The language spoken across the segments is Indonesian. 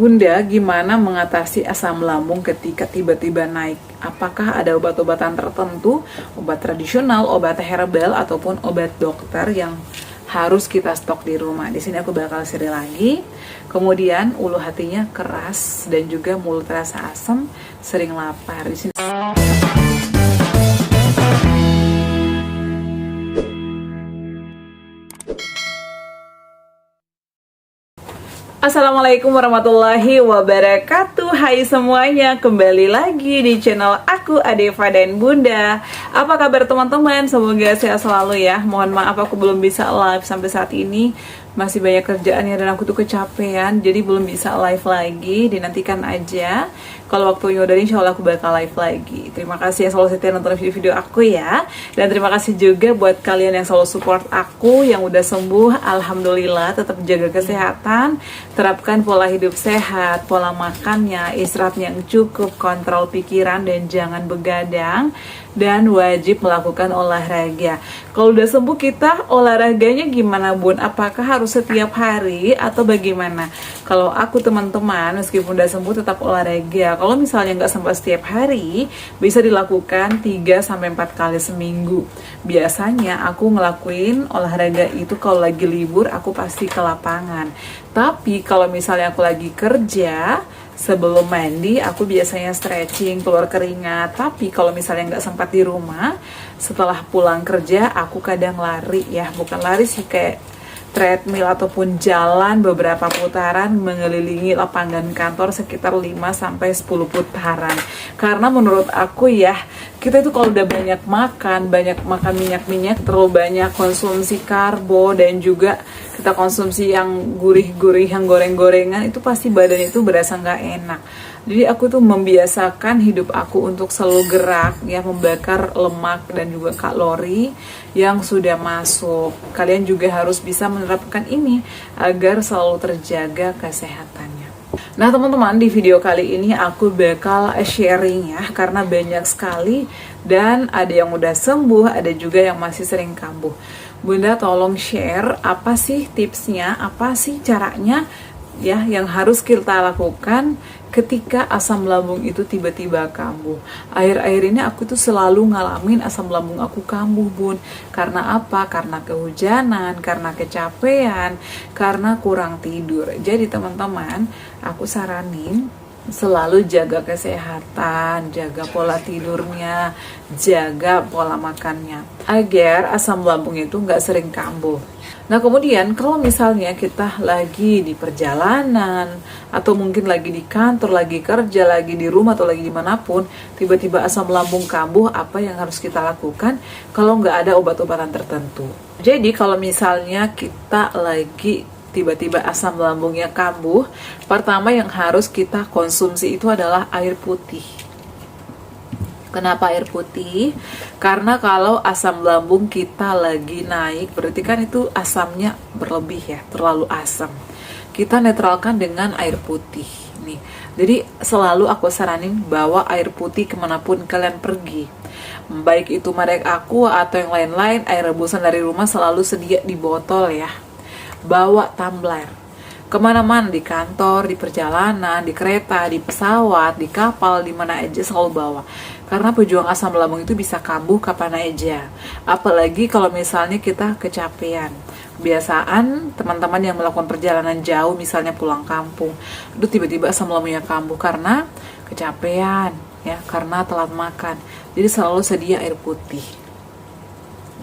Bunda, gimana mengatasi asam lambung ketika tiba-tiba naik? Apakah ada obat-obatan tertentu, obat tradisional, obat herbal, ataupun obat dokter yang harus kita stok di rumah? Di sini aku bakal share lagi. Kemudian ulu hatinya keras dan juga mulut rasa asam, sering lapar. Di sini Assalamualaikum warahmatullahi wabarakatuh. Hai semuanya, kembali lagi di channel aku Adeva dan Bunda. Apa kabar teman-teman? Semoga sehat selalu ya. Mohon maaf aku belum bisa live sampai saat ini, masih banyak kerjaan ya, dan aku tuh kecapean, jadi belum bisa live lagi. Dinantikan aja, kalau waktunya udah insya Allah aku bakal live lagi. Terima kasih yang selalu setia nonton video-video aku ya. Dan terima kasih juga buat kalian yang selalu support aku, yang udah sembuh, alhamdulillah. Tetap jaga kesehatan, terapkan pola hidup sehat, pola makannya, istirahat yang cukup, kontrol pikiran, dan jangan begadang. Dan wajib melakukan olahraga. Kalau udah sembuh kita olahraganya gimana Bun? Apakah harus setiap hari atau bagaimana? Kalau aku teman-teman, meskipun udah sembuh tetap olahraga. Kalau misalnya nggak sempat setiap hari, bisa dilakukan 3-4 kali seminggu. Biasanya aku ngelakuin olahraga itu kalau lagi libur, aku pasti ke lapangan. Tapi kalau misalnya aku lagi kerja, sebelum mandi aku biasanya stretching, keluar keringat. Tapi kalau misalnya nggak sempat di rumah, setelah pulang kerja aku kadang lari ya. Bukan lari sih, kayak treadmill ataupun jalan beberapa putaran mengelilingi lapangan kantor sekitar 5-10 putaran. Karena menurut aku ya, kita itu kalau udah banyak makan minyak-minyak, terlalu banyak konsumsi karbo, dan juga kita konsumsi yang gurih-gurih, yang goreng-gorengan, itu pasti badan itu berasa nggak enak. Jadi aku tuh membiasakan hidup aku untuk selalu gerak ya, membakar lemak dan juga kalori yang sudah masuk. Kalian juga harus bisa menerapkan ini agar selalu terjaga kesehatannya. Nah teman-teman, di video kali ini aku bakal sharing ya, karena banyak sekali dan ada yang udah sembuh, ada juga yang masih sering kambuh. Bunda tolong share apa sih tipsnya, apa sih caranya ya yang harus kita lakukan ketika asam lambung itu tiba-tiba kambuh. Akhir-akhir ini aku tuh selalu ngalamin asam lambung aku kambuh Bun. Karena apa? Karena kehujanan, karena kecapean, karena kurang tidur. Jadi teman-teman, aku saranin selalu jaga kesehatan, jaga pola tidurnya, jaga pola makannya, agar asam lambung itu nggak sering kambuh. Nah kemudian kalau misalnya kita lagi di perjalanan, atau mungkin lagi di kantor, lagi kerja, lagi di rumah, atau lagi dimanapun, tiba-tiba asam lambung kambuh, apa yang harus kita lakukan kalau nggak ada obat-obatan tertentu? Jadi kalau misalnya kita lagi tiba-tiba asam lambungnya kambuh, pertama yang harus kita konsumsi itu adalah air putih. Kenapa air putih? Karena kalau asam lambung kita lagi naik, berarti kan itu asamnya berlebih ya, terlalu asam. Kita netralkan dengan air putih nih. Jadi selalu aku saranin bawa air putih kemanapun kalian pergi. Baik itu merek aku atau yang lain-lain, air rebusan dari rumah selalu sedia di botol ya. Bawa tumbler kemana-mana, di kantor, di perjalanan, di kereta, di pesawat, di kapal, di mana aja selalu bawa. Karena pejuang asam lambung itu bisa kambuh kapan aja. Apalagi kalau misalnya kita kecapean. Kebiasaan teman-teman yang melakukan perjalanan jauh, misalnya pulang kampung, itu tiba-tiba asam lambungnya kambuh karena kecapean ya, karena telat makan. Jadi selalu sedia air putih.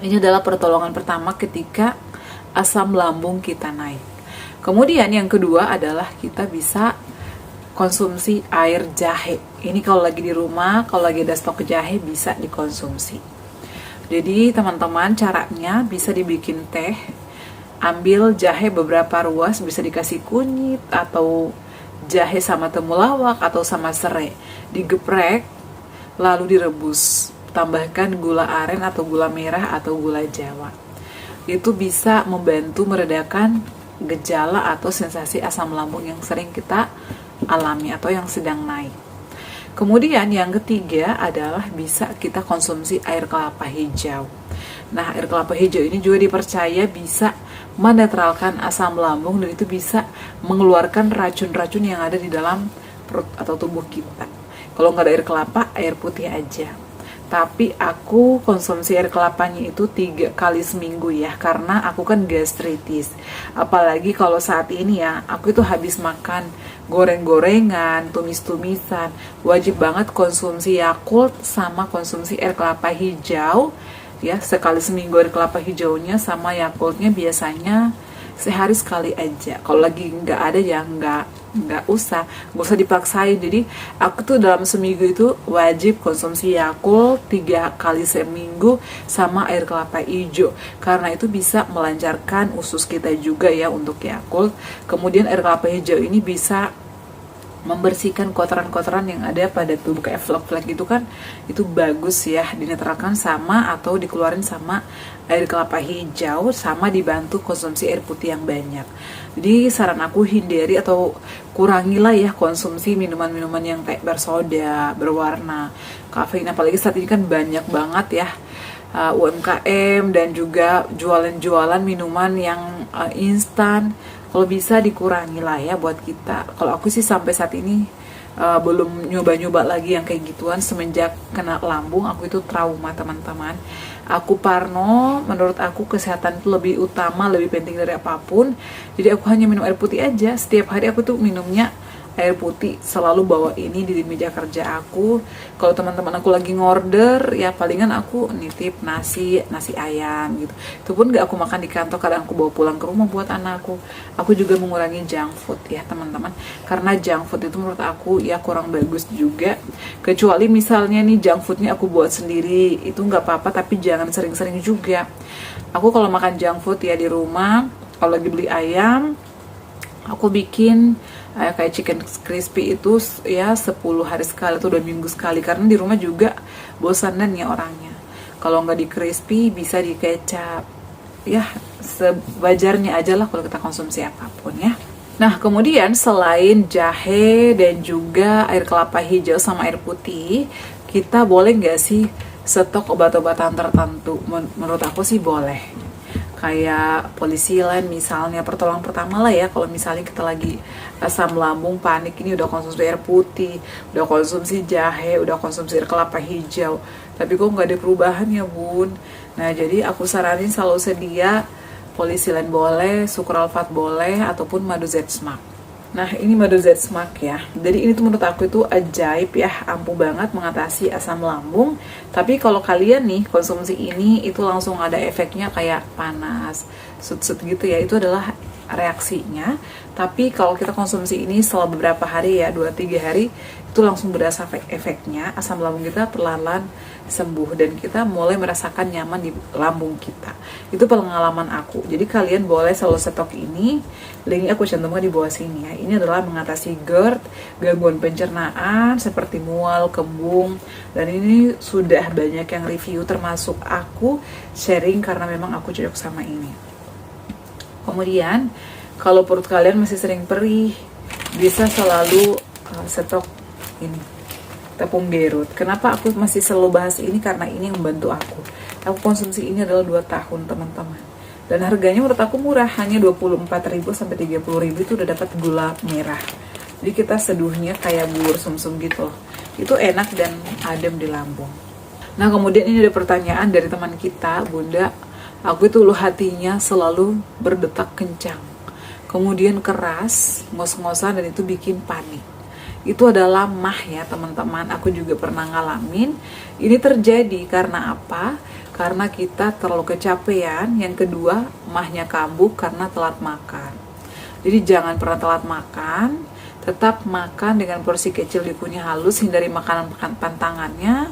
Ini adalah pertolongan pertama ketika asam lambung kita naik. Kemudian yang kedua adalah kita bisa konsumsi air jahe. Ini kalau lagi di rumah, kalau lagi ada stok jahe bisa dikonsumsi. Jadi teman-teman, caranya bisa dibikin teh. Ambil jahe beberapa ruas, bisa dikasih kunyit atau jahe sama temulawak atau sama serai. Digeprek lalu direbus. Tambahkan gula aren atau gula merah atau gula jawa. Itu bisa membantu meredakan gejala atau sensasi asam lambung yang sering kita alami atau yang sedang naik. Kemudian yang ketiga adalah bisa kita konsumsi air kelapa hijau. Nah, air kelapa hijau ini juga dipercaya bisa menetralkan asam lambung dan itu bisa mengeluarkan racun-racun yang ada di dalam perut atau tubuh kita. Kalau nggak ada air kelapa, air putih aja. Tapi aku konsumsi air kelapanya itu 3 kali seminggu ya, karena aku kan gastritis. Apalagi kalau saat ini ya, aku itu habis makan goreng-gorengan, tumis-tumisan. Wajib banget konsumsi Yakult sama konsumsi air kelapa hijau. Ya, sekali seminggu air kelapa hijaunya sama Yakultnya biasanya sehari sekali aja. Kalau lagi nggak ada ya nggak usah dipaksain. Jadi aku tuh dalam seminggu itu wajib konsumsi Yakult 3 kali seminggu sama air kelapa hijau, karena itu bisa melancarkan usus kita juga ya untuk Yakult. Kemudian air kelapa hijau ini bisa membersihkan kotoran-kotoran yang ada pada tubuh, kayak flek-flek gitu kan, itu bagus ya dinetralkan sama atau dikeluarin sama air kelapa hijau, sama dibantu konsumsi air putih yang banyak. Jadi saran aku hindari atau kurangilah ya konsumsi minuman-minuman yang kayak bersoda, berwarna, kafein, apalagi saat ini kan banyak banget ya UMKM dan juga jualan-jualan minuman yang instan. Kalau bisa dikurangi lah ya buat kita. Kalau aku sih sampai saat ini belum nyoba-nyoba lagi yang kayak gituan. Semenjak kena lambung aku itu trauma teman-teman. Aku parno, menurut aku kesehatan itu lebih utama, lebih penting dari apapun. Jadi aku hanya minum air putih aja. Setiap hari aku tuh minumnya air putih, selalu bawa ini di meja kerja aku. Kalau teman-teman aku lagi ngorder ya palingan aku nitip nasi ayam gitu. Itu pun gak aku makan di kantor, kadang aku bawa pulang ke rumah buat anakku. Aku juga mengurangi junk food ya teman-teman, karena junk food itu menurut aku ya kurang bagus juga. Kecuali misalnya nih junk foodnya aku buat sendiri, itu nggak apa-apa, tapi jangan sering-sering juga. Aku kalau makan junk food ya di rumah, kalau lagi beli ayam aku bikin kayak chicken crispy itu ya 10 hari sekali atau 2 minggu sekali, karena di rumah juga bosanan ya orangnya. Kalau nggak di crispy bisa di kecap ya, sewajarnya aja lah kalau kita konsumsi apapun ya. Nah kemudian selain jahe dan juga air kelapa hijau sama air putih, kita boleh nggak sih stok obat-obatan tertentu? Menurut aku sih boleh. Kayak polisilen misalnya, pertolongan pertama lah ya kalau misalnya kita lagi asam lambung, panik, ini udah konsumsi air putih, udah konsumsi jahe, udah konsumsi air kelapa hijau, tapi kok nggak ada perubahan ya bun. Nah jadi aku saranin selalu sedia polisilen boleh, sukralfat boleh, ataupun madu Z-Smax. Nah ini madu Z-Smax ya, jadi ini tuh menurut aku itu ajaib ya, ampuh banget mengatasi asam lambung. Tapi kalau kalian nih konsumsi ini itu langsung ada efeknya kayak panas, sut-sut gitu ya, itu adalah reaksinya. Tapi kalau kita konsumsi ini setelah beberapa hari ya, 2-3 hari, itu langsung berasa efeknya, asam lambung kita perlahan sembuh dan kita mulai merasakan nyaman di lambung kita. Itu pengalaman aku. Jadi kalian boleh selalu stok ini, linknya aku cantumkan di bawah sini ya. Ini adalah mengatasi GERD, gangguan pencernaan seperti mual, kembung, dan ini sudah banyak yang review termasuk aku sharing karena memang aku cocok sama ini. Kemudian kalau perut kalian masih sering perih, bisa selalu stok ini tepung gerut. Kenapa aku masih selalu bahas ini? Karena ini yang membantu aku. Aku konsumsi ini adalah 2 tahun teman-teman, dan harganya menurut aku murah, hanya 24.000 sampai 30.000 itu udah dapat gula merah. Jadi kita seduhnya kayak bubur sumsum gitu loh. Itu enak dan adem di lambung. Nah kemudian ini ada pertanyaan dari teman kita, Bunda, aku itu loh hatinya selalu berdetak kencang, kemudian keras, ngos-ngosan, dan itu bikin panik. Itu adalah MAH ya teman-teman, aku juga pernah ngalamin. Ini terjadi karena apa? Karena kita terlalu kecapean. Yang kedua, MAH-nya kambuh karena telat makan. Jadi jangan pernah telat makan, tetap makan dengan porsi kecil, dikunyah halus, hindari makanan pantangannya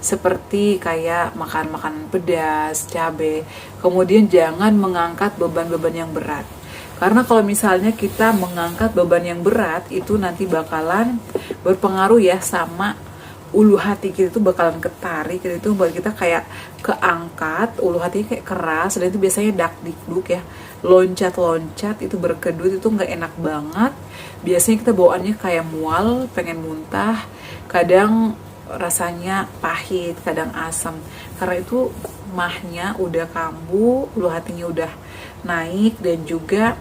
seperti kayak makan makanan pedas, cabai. Kemudian jangan mengangkat beban-beban yang berat. Karena kalau misalnya kita mengangkat beban yang berat, itu nanti bakalan berpengaruh ya sama ulu hati kita, itu bakalan ketarik, itu buat kita kayak keangkat, ulu hatinya kayak keras, dan itu biasanya dak-dikduk ya, loncat-loncat, itu berkedut, itu nggak enak banget. Biasanya kita bawaannya kayak mual, pengen muntah, kadang rasanya pahit, kadang asam, karena itu mahnya udah kambuh, ulu hatinya udah naik dan juga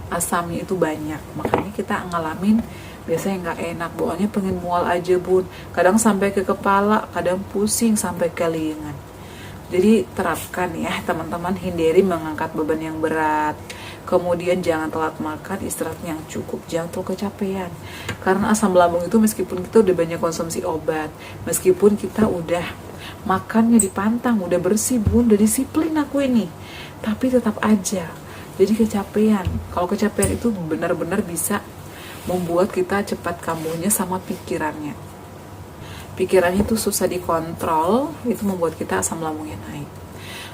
asamnya itu banyak. Makanya kita ngalamin biasanya nggak enak, bawaannya pengen mual aja bun, kadang sampai ke kepala, kadang pusing sampai ke lengan. Jadi terapkan ya teman-teman, hindari mengangkat beban yang berat. Kemudian jangan telat makan, istirahat yang cukup, jangan terlalu kecapean. Karena asam lambung itu meskipun kita udah banyak konsumsi obat, meskipun kita udah makannya dipantang, udah bersih bun, udah disiplin aku ini, tapi tetap aja jadi kecapean. Kalau kecapean itu benar-benar bisa membuat kita cepat kambuhnya sama pikirannya. Pikirannya itu susah dikontrol, itu membuat kita asam lambungnya naik.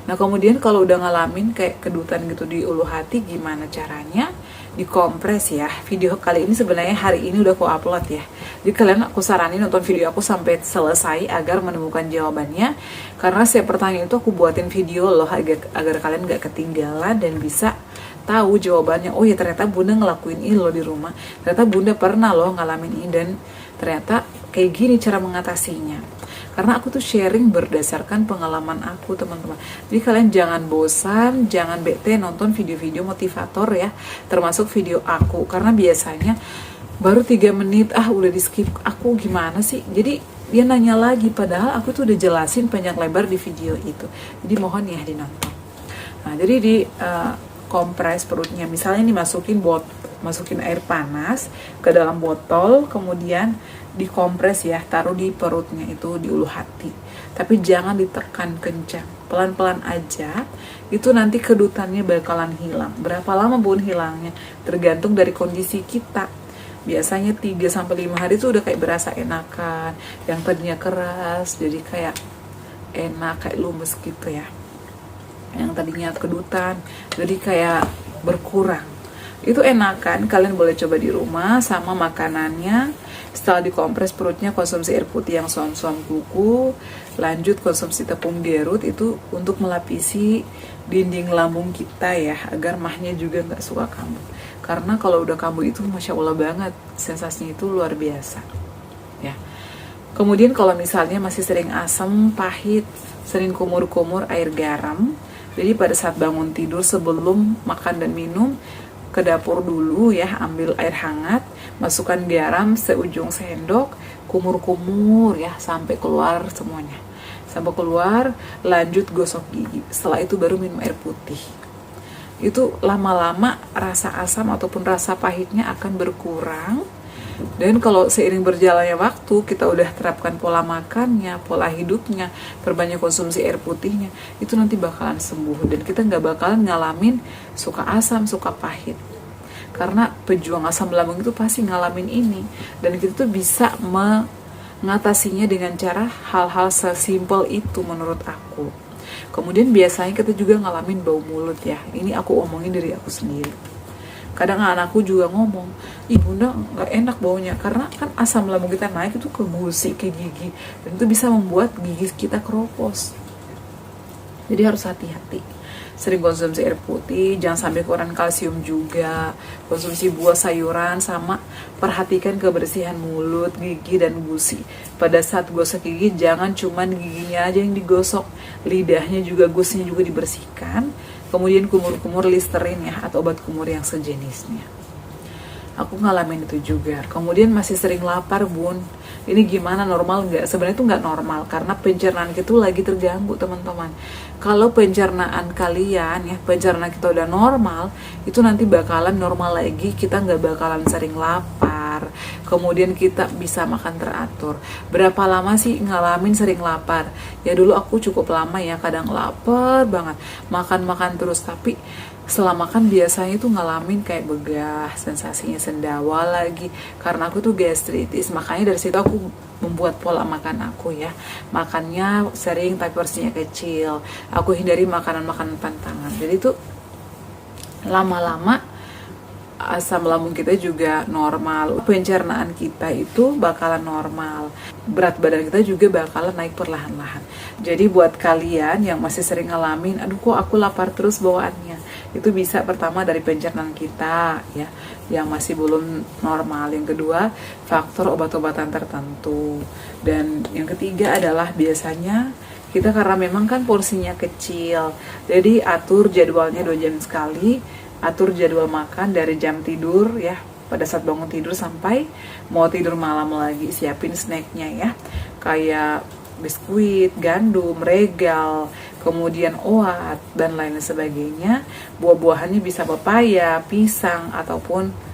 Nah kemudian kalau udah ngalamin kayak kedutan gitu di ulu hati, gimana caranya? Dikompres ya. Video kali ini sebenarnya hari ini udah aku upload ya. Jadi kalian aku saranin nonton video aku sampai selesai agar menemukan jawabannya. Karena setiap pertanyaan itu aku buatin video loh agar kalian gak ketinggalan dan bisa tahu jawabannya. Oh ya ternyata bunda ngelakuin ini loh di rumah. Ternyata bunda pernah loh ngalamin ini dan ternyata kayak gini cara mengatasinya. Karena aku tuh sharing berdasarkan pengalaman aku teman-teman. Jadi kalian jangan bosan, jangan bete nonton video-video motivator ya, termasuk video aku. Karena biasanya baru 3 menit udah di skip, aku gimana sih? Jadi dia nanya lagi, padahal aku tuh udah jelasin panjang lebar di video itu. Jadi mohon ya dinonton. Nah jadi di kompres perutnya, misalnya ini masukin air panas ke dalam botol, kemudian dikompres ya, taruh di perutnya itu di ulu hati, tapi jangan ditekan kencang, pelan-pelan aja. Itu nanti kedutannya bakalan hilang. Berapa lama bun hilangnya tergantung dari kondisi kita. Biasanya 3-5 hari itu udah kayak berasa enakan, yang tadinya keras jadi kayak enak, kayak lumes gitu ya. Yang tadinya kedutan jadi kayak berkurang. Itu enakan, kalian boleh coba di rumah. Sama makanannya, setelah dikompres perutnya konsumsi air putih yang suam-suam kuku, lanjut konsumsi tepung gerut itu untuk melapisi dinding lambung kita ya, agar mahnya juga nggak suka kambuh. Karena kalau udah kambuh itu masya Allah banget, sensasinya itu luar biasa ya. Kemudian kalau misalnya masih sering asam, pahit, sering kumur-kumur, air garam. Jadi pada saat bangun tidur sebelum makan dan minum, ke dapur dulu ya, ambil air hangat, masukkan garam seujung sendok, kumur-kumur ya sampai keluar semuanya. Sampai keluar, lanjut gosok gigi. Setelah itu baru minum air putih. Itu lama-lama rasa asam ataupun rasa pahitnya akan berkurang. Dan kalau seiring berjalannya waktu, kita udah terapkan pola makannya, pola hidupnya, perbanyak konsumsi air putihnya, itu nanti bakalan sembuh. Dan kita nggak bakalan ngalamin suka asam, suka pahit. Karena pejuang asam lambung itu pasti ngalamin ini. Dan kita tuh bisa mengatasinya dengan cara hal-hal sesimpel itu menurut aku. Kemudian biasanya kita juga ngalamin bau mulut ya. Ini aku omongin dari aku sendiri. Kadang anakku juga ngomong, ih bunda nggak enak baunya, karena kan asam lambung kita naik itu ke gusi, ke gigi, dan itu bisa membuat gigi kita keropos. Jadi harus hati-hati. Sering konsumsi air putih, jangan sampai kurang kalsium juga. Konsumsi buah sayuran, sama perhatikan kebersihan mulut, gigi, dan gusi. Pada saat gosok gigi, jangan cuman giginya aja yang digosok, lidahnya juga, gusinya juga dibersihkan. Kemudian kumur-kumur Listerin ya, atau obat kumur yang sejenisnya. Aku ngalamin itu juga. Kemudian masih sering lapar bun. Ini gimana, normal nggak? Sebenarnya itu nggak normal, karena pencernaan kita lagi terganggu teman-teman. Kalau pencernaan kalian ya, pencernaan kita udah normal, itu nanti bakalan normal lagi, kita nggak bakalan sering lapar. Kemudian kita bisa makan teratur. Berapa lama sih ngalamin sering lapar? Ya dulu aku cukup lama ya, kadang lapar banget, makan terus, tapi setelah makan biasanya itu ngalamin kayak begah, sensasinya sendawa lagi, karena aku tuh gastritis. Makanya dari situ aku membuat pola makan aku ya, makannya sering tapi porsinya kecil, aku hindari makanan-makanan pantangan. Jadi tuh lama-lama asam lambung kita juga normal, pencernaan kita itu bakalan normal, berat badan kita juga bakalan naik perlahan-lahan. Jadi buat kalian yang masih sering ngalamin, aduh kok aku lapar terus bawaannya, itu bisa pertama dari pencernaan kita ya, yang masih belum normal. Yang kedua, faktor obat-obatan tertentu. Dan yang ketiga adalah biasanya Kita karena memang kan porsinya kecil, jadi atur jadwalnya 2 jam sekali, atur jadwal makan dari jam tidur ya, pada saat bangun tidur sampai mau tidur malam lagi, siapin snacknya ya, kayak biskuit, gandum, regal, kemudian oat, dan lain sebagainya. Buah-buahannya bisa pepaya, pisang, ataupun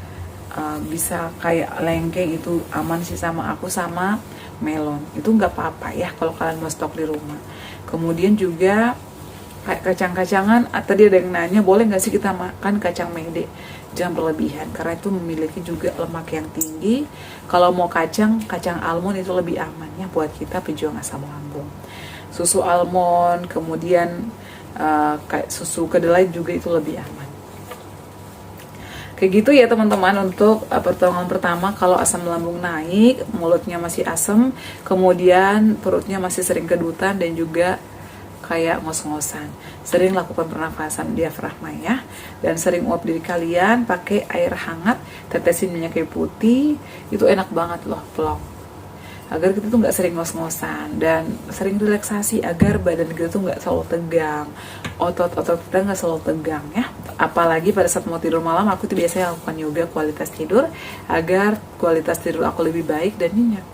bisa kayak lengkeng, itu aman sih sama aku, sama melon. Itu nggak apa-apa ya kalau kalian mau stok di rumah. Kemudian juga kayak kacang-kacangan, tadi ada yang nanya boleh nggak sih kita makan kacang mede. Jangan berlebihan karena itu memiliki juga lemak yang tinggi. Kalau mau kacang almond itu lebih aman ya buat kita pejuang asam lambung. Susu almond, kemudian susu kedelai juga itu lebih aman. Kayak gitu ya teman-teman untuk pertolongan pertama kalau asam lambung naik, mulutnya masih asam, kemudian perutnya masih sering kedutan dan juga kayak ngos-ngosan. Sering lakukan pernafasan diafragma ya, dan sering uap diri kalian pakai air hangat, tetesin minyak kayu putih, itu enak banget loh plong. Agar kita tuh nggak sering ngos-ngosan dan sering relaksasi agar badan kita tuh nggak selalu tegang, otot-otot kita nggak selalu tegang ya. Apalagi pada saat mau tidur malam, aku tuh biasanya lakukan yoga kualitas tidur agar kualitas tidur aku lebih baik dan nyenyak.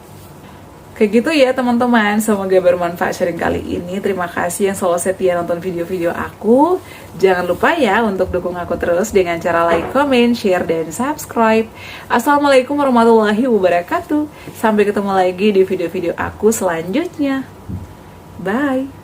Kayak gitu ya teman-teman, semoga bermanfaat sharing kali ini. Terima kasih yang selalu setia nonton video-video aku. Jangan lupa ya untuk dukung aku terus dengan cara like, comment, share, dan subscribe. Assalamualaikum warahmatullahi wabarakatuh. Sampai ketemu lagi di video-video aku selanjutnya. Bye.